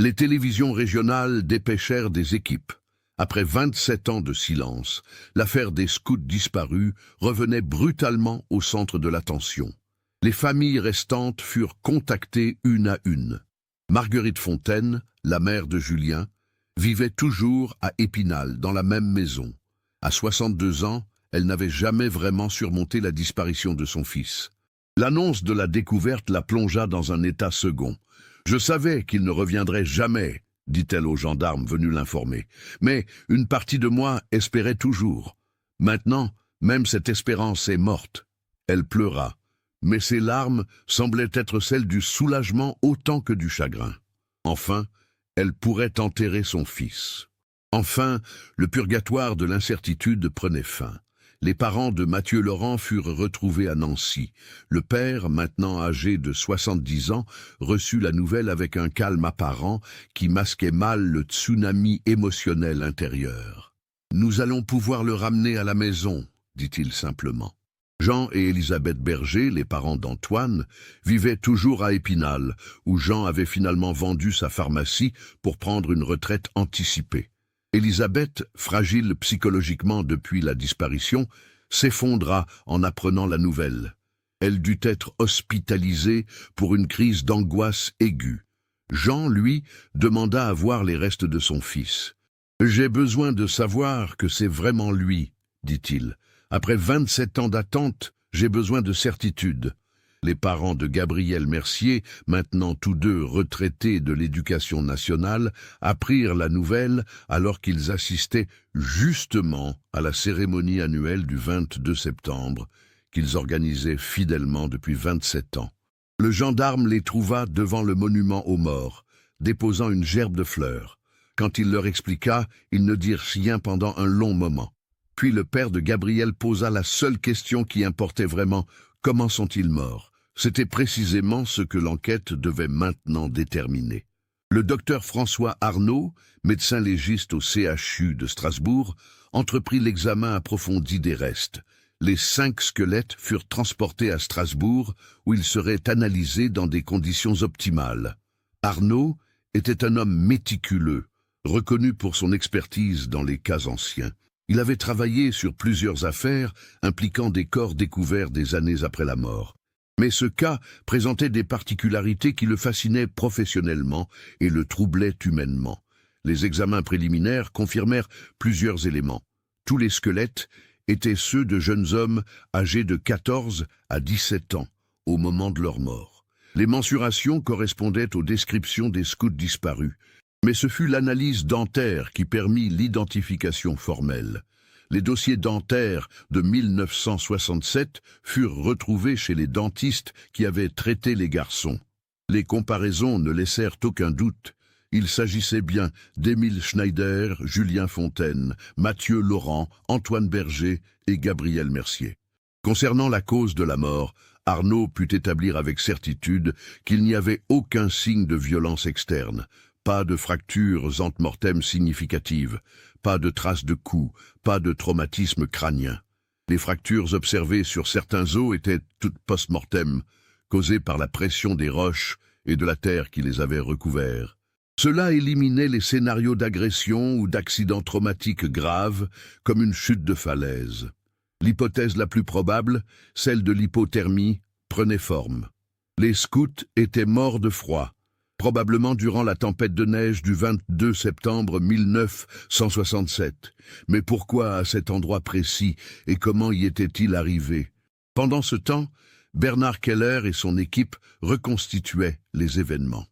Les télévisions régionales dépêchèrent des équipes. Après 27 ans de silence, l'affaire des scouts disparus revenait brutalement au centre de l'attention. Les familles restantes furent contactées une à une. Marguerite Fontaine, la mère de Julien, vivait toujours à Épinal, dans la même maison. À 62 ans, elle n'avait jamais vraiment surmonté la disparition de son fils. L'annonce de la découverte la plongea dans un état second. « Je savais qu'il ne reviendrait jamais », dit-elle aux gendarmes venus l'informer. « Mais une partie de moi espérait toujours. Maintenant, même cette espérance est morte. » Elle pleura, mais ses larmes semblaient être celles du soulagement autant que du chagrin. Enfin, elle pourrait enterrer son fils. Enfin, le purgatoire de l'incertitude prenait fin. Les parents de Mathieu Laurent furent retrouvés à Nancy. Le père, maintenant âgé de 70 ans, reçut la nouvelle avec un calme apparent qui masquait mal le tsunami émotionnel intérieur. « Nous allons pouvoir le ramener à la maison », dit-il simplement. Jean et Élisabeth Berger, les parents d'Antoine, vivaient toujours à Épinal, où Jean avait finalement vendu sa pharmacie pour prendre une retraite anticipée. Élisabeth, fragile psychologiquement depuis la disparition, s'effondra en apprenant la nouvelle. Elle dut être hospitalisée pour une crise d'angoisse aiguë. Jean, lui, demanda à voir les restes de son fils. « J'ai besoin de savoir que c'est vraiment lui, dit-il. Après 27 ans d'attente, j'ai besoin de certitude. » Les parents de Gabriel Mercier, maintenant tous deux retraités de l'Éducation nationale, apprirent la nouvelle alors qu'ils assistaient justement à la cérémonie annuelle du 22 septembre, qu'ils organisaient fidèlement depuis 27 ans. Le gendarme les trouva devant le monument aux morts, déposant une gerbe de fleurs. Quand il leur expliqua, ils ne dirent rien pendant un long moment. Puis le père de Gabriel posa la seule question qui importait vraiment: comment sont-ils morts? C'était précisément ce que l'enquête devait maintenant déterminer. Le docteur François Arnaud, médecin légiste au CHU de Strasbourg, entreprit l'examen approfondi des restes. Les 5 squelettes furent transportés à Strasbourg, où ils seraient analysés dans des conditions optimales. Arnaud était un homme méticuleux, reconnu pour son expertise dans les cas anciens. Il avait travaillé sur plusieurs affaires impliquant des corps découverts des années après la mort. Mais ce cas présentait des particularités qui le fascinaient professionnellement et le troublaient humainement. Les examens préliminaires confirmèrent plusieurs éléments. Tous les squelettes étaient ceux de jeunes hommes âgés de 14 à 17 ans, au moment de leur mort. Les mensurations correspondaient aux descriptions des scouts disparus, mais ce fut l'analyse dentaire qui permit l'identification formelle. Les dossiers dentaires de 1967 furent retrouvés chez les dentistes qui avaient traité les garçons. Les comparaisons ne laissèrent aucun doute. Il s'agissait bien d'Émile Schneider, Julien Fontaine, Mathieu Laurent, Antoine Berger et Gabriel Mercier. Concernant la cause de la mort, Arnaud put établir avec certitude qu'il n'y avait aucun signe de violence externe. Pas de fractures ante-mortem significatives, pas de traces de coups, pas de traumatisme crânien. Les fractures observées sur certains os étaient toutes post-mortem, causées par la pression des roches et de la terre qui les avait recouverts. Cela éliminait les scénarios d'agression ou d'accidents traumatiques graves, comme une chute de falaise. L'hypothèse la plus probable, celle de l'hypothermie, prenait forme. Les scouts étaient morts de froid, probablement durant la tempête de neige du 22 septembre 1967. Mais pourquoi à cet endroit précis et comment y était-il arrivé? Pendant ce temps, Bernard Keller et son équipe reconstituaient les événements.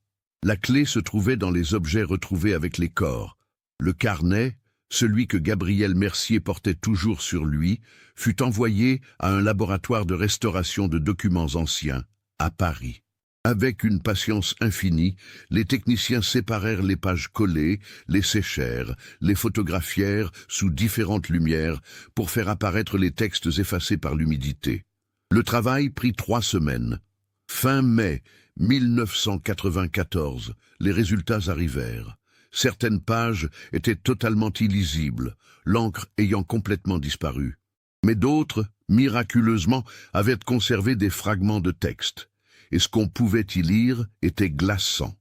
La clé se trouvait dans les objets retrouvés avec les corps. Le carnet, celui que Gabriel Mercier portait toujours sur lui, fut envoyé à un laboratoire de restauration de documents anciens, à Paris. Avec une patience infinie, les techniciens séparèrent les pages collées, les séchèrent, les photographièrent sous différentes lumières pour faire apparaître les textes effacés par l'humidité. Le travail prit 3 semaines. Fin mai 1994, les résultats arrivèrent. Certaines pages étaient totalement illisibles, l'encre ayant complètement disparu. Mais d'autres, miraculeusement, avaient conservé des fragments de texte. Et ce qu'on pouvait y lire était glaçant.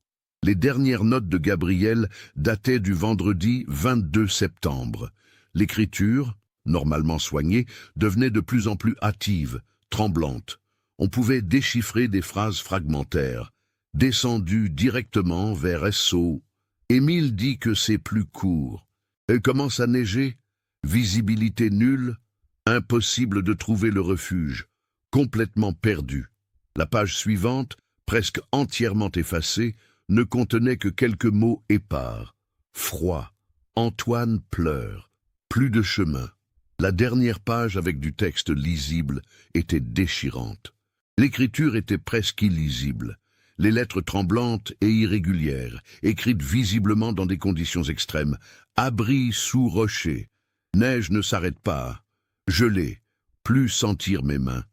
Les dernières notes de Gabriel dataient du vendredi 22 septembre. L'écriture, normalement soignée, devenait de plus en plus hâtive, tremblante. On pouvait déchiffrer des phrases fragmentaires. Descendu directement vers SO. Émile dit que c'est plus court. Il commence à neiger. Visibilité nulle. Impossible de trouver le refuge. Complètement perdu. La page suivante, presque entièrement effacée, ne contenait que quelques mots épars. Froid. Antoine pleure. Plus de chemin. La dernière page avec du texte lisible était déchirante. L'écriture était presque illisible. Les lettres tremblantes et irrégulières, écrites visiblement dans des conditions extrêmes. Abri sous rocher. Neige ne s'arrête pas. Gelé. Plus sentir mes mains.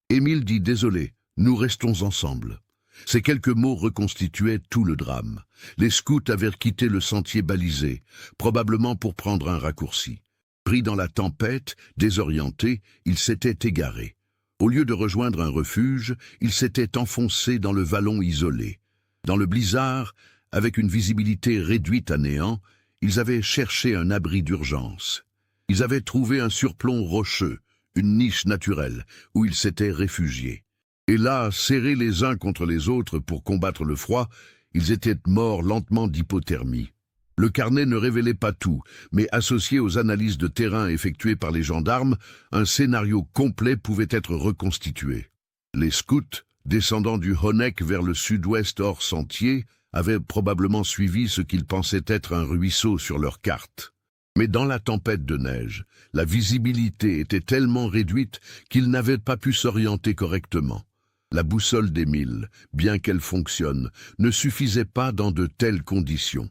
Émile dit désolé. Nous restons ensemble. Ces quelques mots reconstituaient tout le drame. Les scouts avaient quitté le sentier balisé, probablement pour prendre un raccourci. Pris dans la tempête, désorientés, ils s'étaient égarés. Au lieu de rejoindre un refuge, ils s'étaient enfoncés dans le vallon isolé. Dans le blizzard, avec une visibilité réduite à néant, Ils avaient cherché un abri d'urgence. Ils avaient trouvé un surplomb rocheux, une niche naturelle, où ils s'étaient réfugiés. Et là, serrés les uns contre les autres pour combattre le froid, ils étaient morts lentement d'hypothermie. Le carnet ne révélait pas tout, mais associé aux analyses de terrain effectuées par les gendarmes, un scénario complet pouvait être reconstitué. Les scouts, descendant du Honeck vers le sud-ouest hors sentier, avaient probablement suivi ce qu'ils pensaient être un ruisseau sur leur carte. Mais dans la tempête de neige, la visibilité était tellement réduite qu'ils n'avaient pas pu s'orienter correctement. La boussole d'Émile, bien qu'elle fonctionne, ne suffisait pas dans de telles conditions.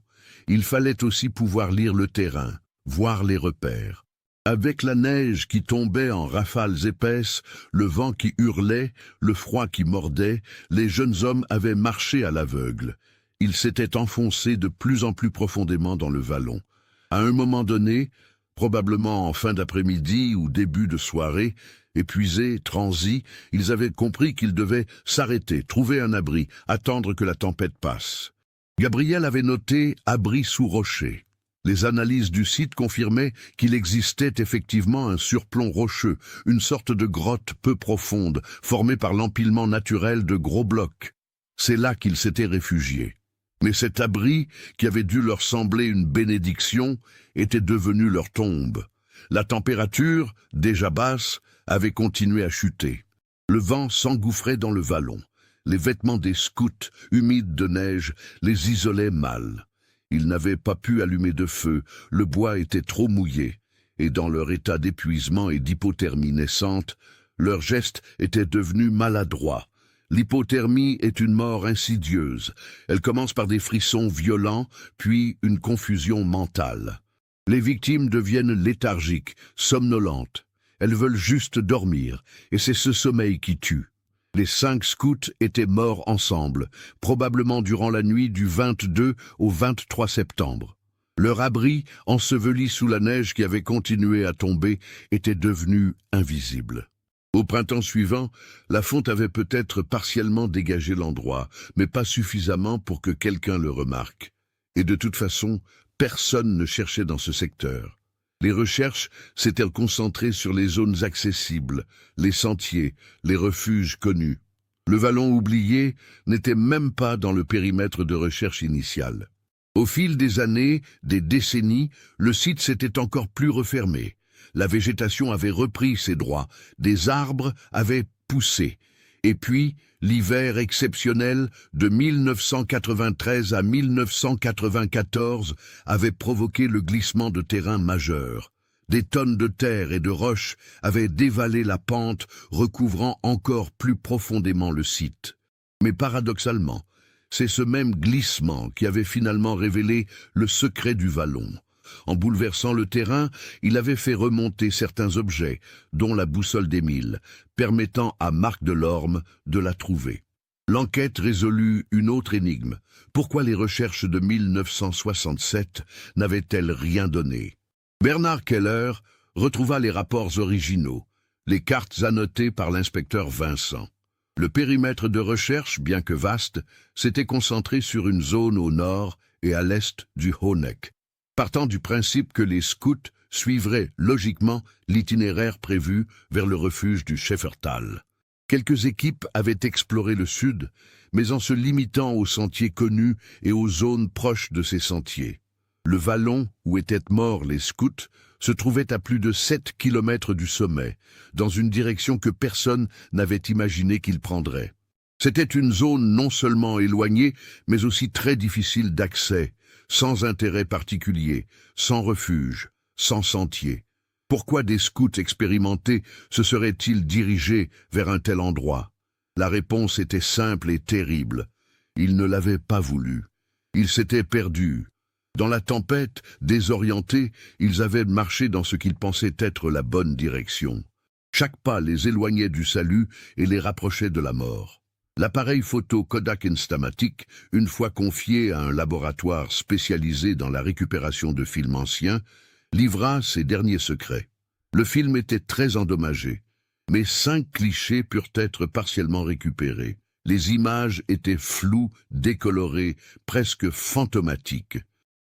Il fallait aussi pouvoir lire le terrain, voir les repères. Avec la neige qui tombait en rafales épaisses, le vent qui hurlait, le froid qui mordait, les jeunes hommes avaient marché à l'aveugle. Ils s'étaient enfoncés de plus en plus profondément dans le vallon. À un moment donné, probablement en fin d'après-midi ou début de soirée, épuisés, transis, ils avaient compris qu'ils devaient s'arrêter, trouver un abri, attendre que la tempête passe. Gabriel avait noté « abri sous rocher ». Les analyses du site confirmaient qu'il existait effectivement un surplomb rocheux, une sorte de grotte peu profonde, formée par l'empilement naturel de gros blocs. C'est là qu'ils s'étaient réfugiés. Mais cet abri, qui avait dû leur sembler une bénédiction, était devenu leur tombe. La température, déjà basse, avait continué à chuter. Le vent s'engouffrait dans le vallon. Les vêtements des scouts, humides de neige, les isolaient mal. Ils n'avaient pas pu allumer de feu, le bois était trop mouillé, et dans leur état d'épuisement et d'hypothermie naissante, leurs gestes étaient devenus maladroits. L'hypothermie est une mort insidieuse. Elle commence par des frissons violents, puis une confusion mentale. Les victimes deviennent léthargiques, somnolentes. Elles veulent juste dormir, et c'est ce sommeil qui tue. Les 5 scouts étaient morts ensemble, probablement durant la nuit du 22 au 23 septembre. Leur abri, enseveli sous la neige qui avait continué à tomber, était devenu invisible. Au printemps suivant, la fonte avait peut-être partiellement dégagé l'endroit, mais pas suffisamment pour que quelqu'un le remarque. Et de toute façon, personne ne cherchait dans ce secteur. Les recherches s'étaient concentrées sur les zones accessibles, les sentiers, les refuges connus. Le vallon oublié n'était même pas dans le périmètre de recherche initial. Au fil des années, des décennies, le site s'était encore plus refermé. La végétation avait repris ses droits, des arbres avaient poussé. Et puis, l'hiver exceptionnel de 1993 à 1994 avait provoqué le glissement de terrain majeur. Des tonnes de terre et de roches avaient dévalé la pente, recouvrant encore plus profondément le site. Mais paradoxalement, c'est ce même glissement qui avait finalement révélé le secret du vallon. En bouleversant le terrain, il avait fait remonter certains objets, dont la boussole d'Émile, permettant à Marc Delorme de la trouver. L'enquête résolut une autre énigme. Pourquoi les recherches de 1967 n'avaient-elles rien donné? Bernard Keller retrouva les rapports originaux, les cartes annotées par l'inspecteur Vincent. Le périmètre de recherche, bien que vaste, s'était concentré sur une zone au nord et à l'est du Honeck, partant du principe que les scouts suivraient logiquement l'itinéraire prévu vers le refuge du Scheffertal. Quelques équipes avaient exploré le sud, mais en se limitant aux sentiers connus et aux zones proches de ces sentiers. Le vallon où étaient morts les scouts se trouvait à plus de 7 kilomètres du sommet, dans une direction que personne n'avait imaginé qu'ils prendraient. C'était une zone non seulement éloignée, mais aussi très difficile d'accès, sans intérêt particulier, sans refuge, sans sentier. Pourquoi des scouts expérimentés se seraient-ils dirigés vers un tel endroit? La réponse était simple et terrible. Ils ne l'avaient pas voulu. Ils s'étaient perdus. Dans la tempête, désorientés, ils avaient marché dans ce qu'ils pensaient être la bonne direction. Chaque pas les éloignait du salut et les rapprochait de la mort. L'appareil photo Kodak Instamatic, une fois confié à un laboratoire spécialisé dans la récupération de films anciens, livra ses derniers secrets. Le film était très endommagé, mais 5 clichés purent être partiellement récupérés. Les images étaient floues, décolorées, presque fantomatiques.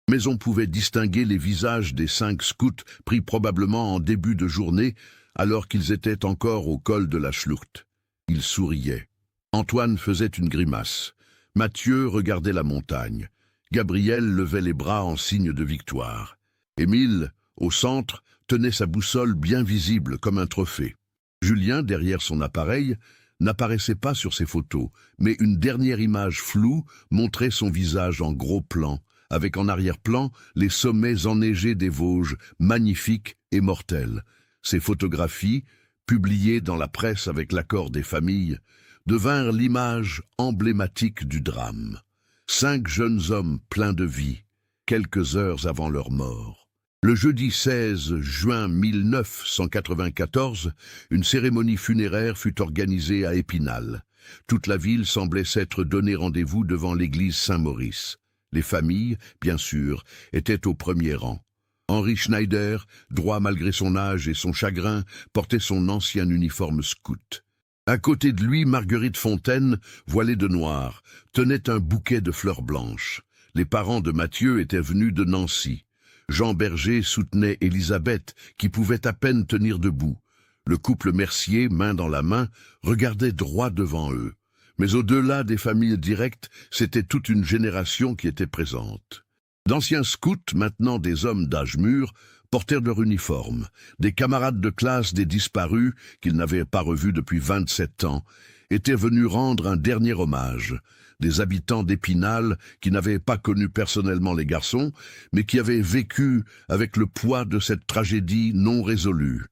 Mais on pouvait distinguer les visages des 5 scouts pris probablement en début de journée, alors qu'ils étaient encore au col de la Schlucht. Ils souriaient. Antoine faisait une grimace. Mathieu regardait la montagne. Gabriel levait les bras en signe de victoire. Émile, au centre, tenait sa boussole bien visible comme un trophée. Julien, derrière son appareil, n'apparaissait pas sur ses photos, mais une dernière image floue montrait son visage en gros plan, avec en arrière-plan les sommets enneigés des Vosges, magnifiques et mortels. Ces photographies, publiées dans la presse avec l'accord des familles, devinrent l'image emblématique du drame. 5 jeunes hommes pleins de vie, quelques heures avant leur mort. Le jeudi 16 juin 1994, une cérémonie funéraire fut organisée à Épinal. Toute la ville semblait s'être donné rendez-vous devant l'église Saint-Maurice. Les familles, bien sûr, étaient au premier rang. Henri Schneider, droit malgré son âge et son chagrin, portait son ancien uniforme scout. À côté de lui, Marguerite Fontaine, voilée de noir, tenait un bouquet de fleurs blanches. Les parents de Mathieu étaient venus de Nancy. Jean Berger soutenait Élisabeth, qui pouvait à peine tenir debout. Le couple Mercier, main dans la main, regardait droit devant eux. Mais au-delà des familles directes, c'était toute une génération qui était présente. D'anciens scouts, maintenant des hommes d'âge mûr, portèrent leur uniforme. Des camarades de classe des disparus, qu'ils n'avaient pas revus depuis 27 ans, étaient venus rendre un dernier hommage. Des habitants d'Épinal qui n'avaient pas connu personnellement les garçons, mais qui avaient vécu avec le poids de cette tragédie non résolue.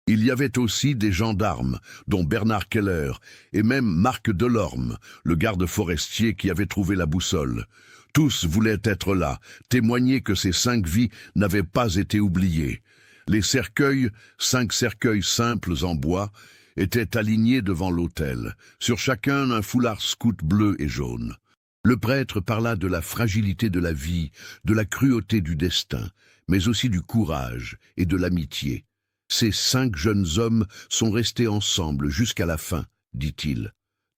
Il y avait aussi des gendarmes, dont Bernard Keller, et même Marc Delorme, le garde forestier qui avait trouvé la boussole. Tous voulaient être là, témoigner que ces 5 vies n'avaient pas été oubliées. Les cercueils, 5 cercueils simples en bois, étaient alignés devant l'autel, sur chacun un foulard scout bleu et jaune. Le prêtre parla de la fragilité de la vie, de la cruauté du destin, mais aussi du courage et de l'amitié. Ces 5 jeunes hommes sont restés ensemble jusqu'à la fin, dit-il.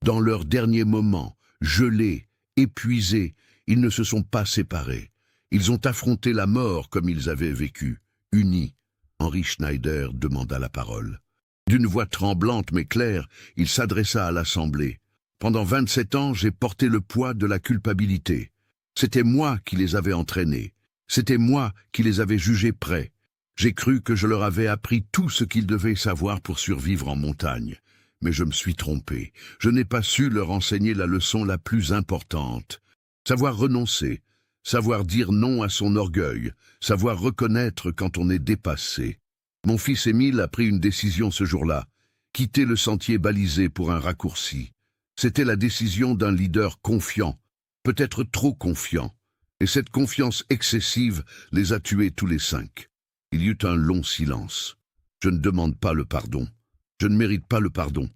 Dans leurs derniers moments, gelés, épuisés, ils ne se sont pas séparés. Ils ont affronté la mort comme ils avaient vécu, unis. Henri Schneider demanda la parole. D'une voix tremblante mais claire, il s'adressa à l'Assemblée. Pendant 27 ans, j'ai porté le poids de la culpabilité. C'était moi qui les avais entraînés. C'était moi qui les avais jugés prêts. J'ai cru que je leur avais appris tout ce qu'ils devaient savoir pour survivre en montagne. Mais je me suis trompé. Je n'ai pas su leur enseigner la leçon la plus importante. Savoir renoncer, savoir dire non à son orgueil, savoir reconnaître quand on est dépassé. Mon fils Émile a pris une décision ce jour-là, quitter le sentier balisé pour un raccourci. C'était la décision d'un leader confiant, peut-être trop confiant, et cette confiance excessive les a tués tous les 5. Il y eut un long silence. Je ne demande pas le pardon, je ne mérite pas le pardon,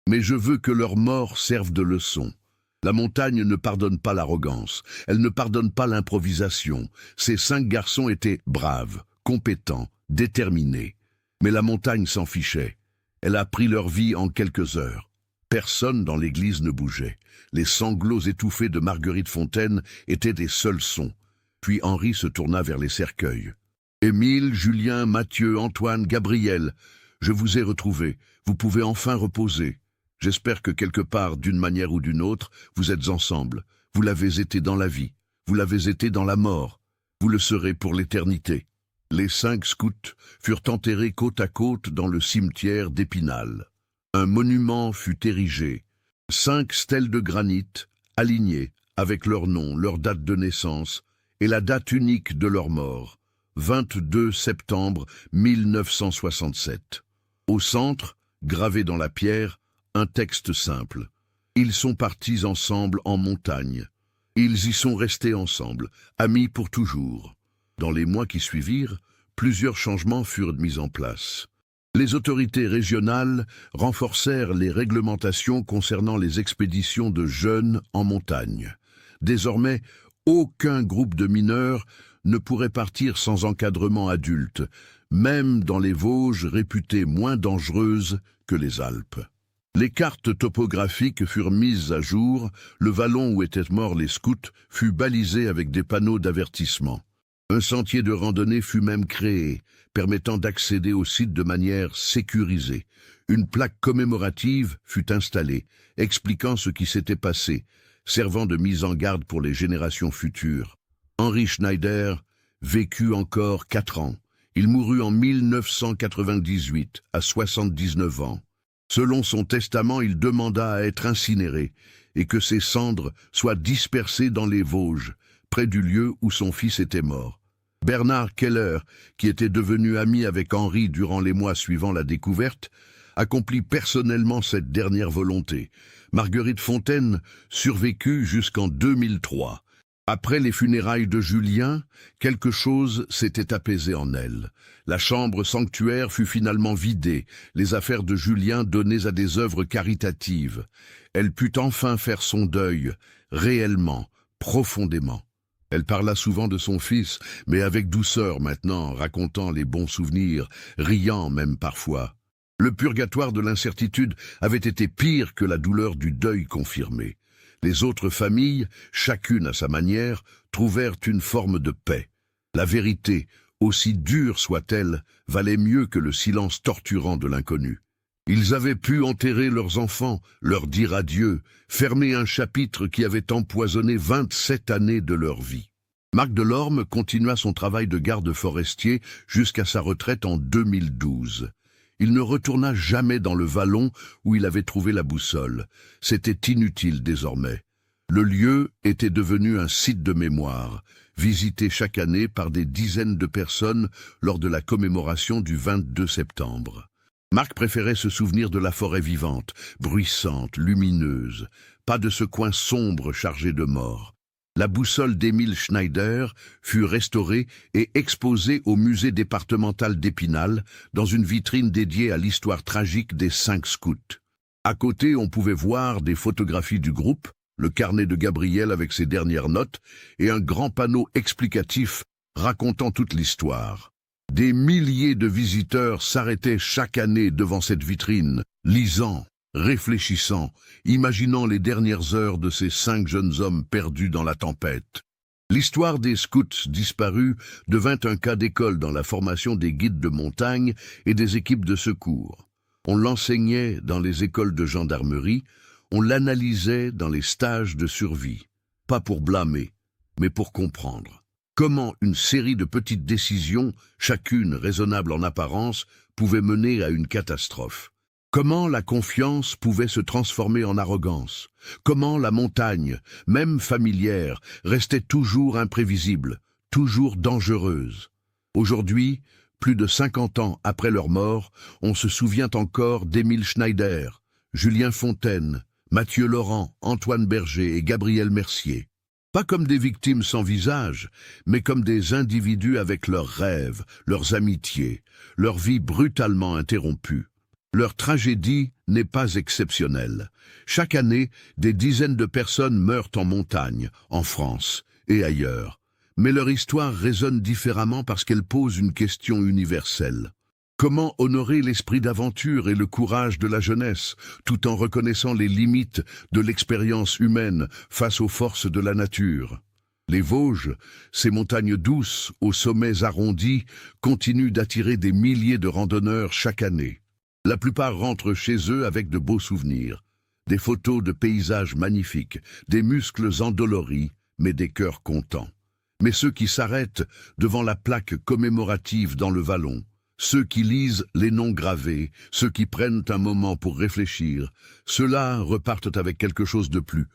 mais je veux que leur mort serve de leçon. La montagne ne pardonne pas l'arrogance, elle ne pardonne pas l'improvisation. Ces 5 garçons étaient braves, compétents, déterminés. Mais la montagne s'en fichait. Elle a pris leur vie en quelques heures. Personne dans l'église ne bougeait. Les sanglots étouffés de Marguerite Fontaine étaient des seuls sons. Puis Henri se tourna vers les cercueils. « Émile, Julien, Mathieu, Antoine, Gabriel, je vous ai retrouvés. Vous pouvez enfin reposer. J'espère que quelque part, d'une manière ou d'une autre, vous êtes ensemble. Vous l'avez été dans la vie. Vous l'avez été dans la mort. Vous le serez pour l'éternité. » Les 5 scouts furent enterrés côte à côte dans le cimetière d'Épinal. Un monument fut érigé. 5 stèles de granit, alignées, avec leur nom, leur date de naissance et la date unique de leur mort, 22 septembre 1967. Au centre, gravé dans la pierre, un texte simple. Ils sont partis ensemble en montagne. Ils y sont restés ensemble, amis pour toujours. Dans les mois qui suivirent, plusieurs changements furent mis en place. Les autorités régionales renforcèrent les réglementations concernant les expéditions de jeunes en montagne. Désormais, aucun groupe de mineurs ne pourrait partir sans encadrement adulte, même dans les Vosges réputées moins dangereuses que les Alpes. Les cartes topographiques furent mises à jour, le vallon où étaient morts les scouts fut balisé avec des panneaux d'avertissement. Un sentier de randonnée fut même créé, permettant d'accéder au site de manière sécurisée. Une plaque commémorative fut installée, expliquant ce qui s'était passé, servant de mise en garde pour les générations futures. Henri Schneider vécut encore 4 ans. Il mourut en 1998, à 79 ans. Selon son testament, il demanda à être incinéré et que ses cendres soient dispersées dans les Vosges, près du lieu où son fils était mort. Bernard Keller, qui était devenu ami avec Henri durant les mois suivant la découverte, accomplit personnellement cette dernière volonté. Marguerite Fontaine survécut jusqu'en 2003. Après les funérailles de Julien, quelque chose s'était apaisé en elle. La chambre sanctuaire fut finalement vidée, les affaires de Julien données à des œuvres caritatives. Elle put enfin faire son deuil, réellement, profondément. Elle parla souvent de son fils, mais avec douceur maintenant, racontant les bons souvenirs, riant même parfois. Le purgatoire de l'incertitude avait été pire que la douleur du deuil confirmé. Les autres familles, chacune à sa manière, trouvèrent une forme de paix. La vérité, aussi dure soit-elle, valait mieux que le silence torturant de l'inconnu. Ils avaient pu enterrer leurs enfants, leur dire adieu, fermer un chapitre qui avait empoisonné 27 années de leur vie. Marc Delorme continua son travail de garde forestier jusqu'à sa retraite en 2012. Il ne retourna jamais dans le vallon où il avait trouvé la boussole. C'était inutile désormais. Le lieu était devenu un site de mémoire, visité chaque année par des dizaines de personnes lors de la commémoration du 22 septembre. Marc préférait se souvenir de la forêt vivante, bruissante, lumineuse, pas de ce coin sombre chargé de morts. La boussole d'Émile Schneider fut restaurée et exposée au musée départemental d'Épinal, dans une vitrine dédiée à l'histoire tragique des 5 scouts. À côté, on pouvait voir des photographies du groupe, le carnet de Gabriel avec ses dernières notes et un grand panneau explicatif racontant toute l'histoire. Des milliers de visiteurs s'arrêtaient chaque année devant cette vitrine, lisant, réfléchissant, imaginant les dernières heures de ces 5 jeunes hommes perdus dans la tempête. L'histoire des scouts disparus devint un cas d'école dans la formation des guides de montagne et des équipes de secours. On l'enseignait dans les écoles de gendarmerie, on l'analysait dans les stages de survie. Pas pour blâmer, mais pour comprendre. Comment une série de petites décisions, chacune raisonnable en apparence, pouvait mener à une catastrophe. Comment la confiance pouvait se transformer en arrogance. Comment la montagne, même familière, restait toujours imprévisible, toujours dangereuse. Aujourd'hui, plus de 50 ans après leur mort, on se souvient encore d'Émile Schneider, Julien Fontaine, Mathieu Laurent, Antoine Berger et Gabriel Mercier. Pas comme des victimes sans visage, mais comme des individus avec leurs rêves, leurs amitiés, leur vie brutalement interrompue. Leur tragédie n'est pas exceptionnelle. Chaque année, des dizaines de personnes meurent en montagne, en France et ailleurs. Mais leur histoire résonne différemment parce qu'elle pose une question universelle. Comment honorer l'esprit d'aventure et le courage de la jeunesse, tout en reconnaissant les limites de l'expérience humaine face aux forces de la nature? Les Vosges, ces montagnes douces, aux sommets arrondis, continuent d'attirer des milliers de randonneurs chaque année. La plupart rentrent chez eux avec de beaux souvenirs, des photos de paysages magnifiques, des muscles endoloris, mais des cœurs contents. Mais ceux qui s'arrêtent devant la plaque commémorative dans le vallon, ceux qui lisent les noms gravés, ceux qui prennent un moment pour réfléchir, ceux-là repartent avec quelque chose de plus.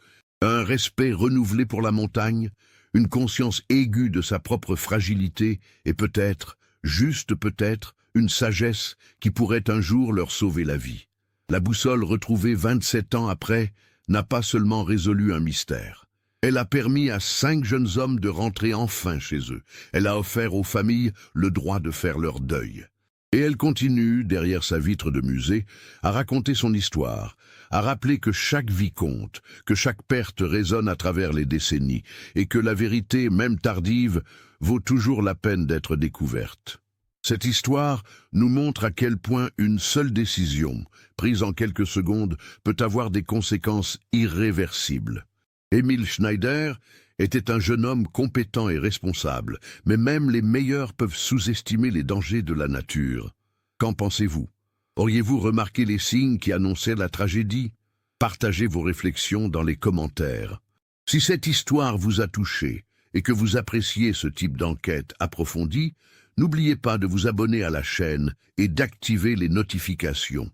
Un respect renouvelé pour la montagne, une conscience aiguë de sa propre fragilité et peut-être, juste peut-être, une sagesse qui pourrait un jour leur sauver la vie. La boussole retrouvée 27 ans après n'a pas seulement résolu un mystère. Elle a permis à 5 jeunes hommes de rentrer enfin chez eux. Elle a offert aux familles le droit de faire leur deuil. Et elle continue, derrière sa vitre de musée, à raconter son histoire, à rappeler que chaque vie compte, que chaque perte résonne à travers les décennies, et que la vérité, même tardive, vaut toujours la peine d'être découverte. Cette histoire nous montre à quel point une seule décision, prise en quelques secondes, peut avoir des conséquences irréversibles. Émile Schneider était un jeune homme compétent et responsable, mais même les meilleurs peuvent sous-estimer les dangers de la nature. Qu'en pensez-vous? Auriez-vous remarqué les signes qui annonçaient la tragédie? Partagez vos réflexions dans les commentaires. Si cette histoire vous a touché et que vous appréciez ce type d'enquête approfondie, n'oubliez pas de vous abonner à la chaîne et d'activer les notifications.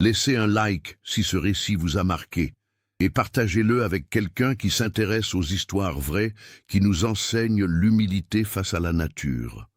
Laissez un like si ce récit vous a marqué et partagez-le avec quelqu'un qui s'intéresse aux histoires vraies qui nous enseignent l'humilité face à la nature.